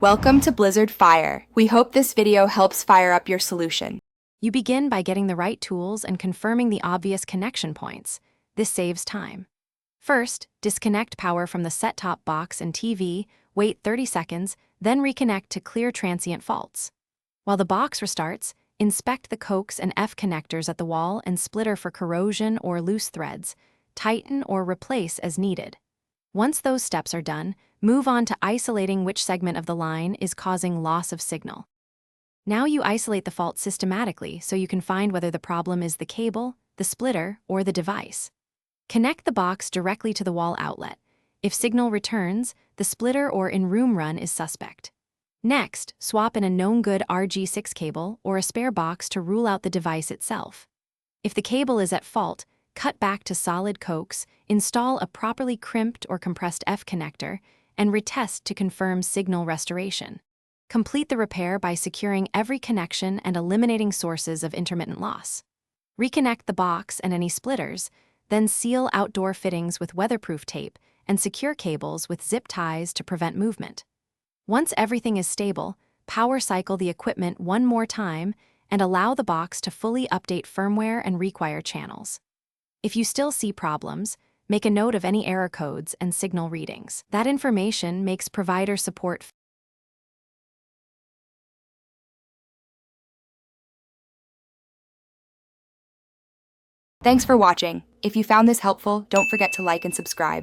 Welcome to Blizzard Fire. We hope this video helps fire up your solution. You begin by getting the right tools and confirming the obvious connection points. This saves time. First, disconnect power from the set-top box and TV, wait 30 seconds, then reconnect to clear transient faults. While the box restarts, inspect the coax and F connectors at the wall and splitter for corrosion or loose threads. Tighten or replace as needed. Once those steps are done, move on to isolating which segment of the line is causing loss of signal. Now you isolate the fault systematically so you can find whether the problem is the cable, the splitter, or the device. Connect the box directly to the wall outlet. If signal returns, the splitter or in-room run is suspect. Next, swap in a known good RG6 cable or a spare box to rule out the device itself. If the cable is at fault, cut back to solid coax, install a properly crimped or compressed F connector, and retest to confirm signal restoration. Complete the repair by securing every connection and eliminating sources of intermittent loss. Reconnect the box and any splitters, then seal outdoor fittings with weatherproof tape and secure cables with zip ties to prevent movement. Once everything is stable, power cycle the equipment one more time and allow the box to fully update firmware and require channels. If you still see problems, make a note of any error codes and signal readings. That information makes provider support. Thanks for watching. If you found this helpful, don't forget to like and subscribe.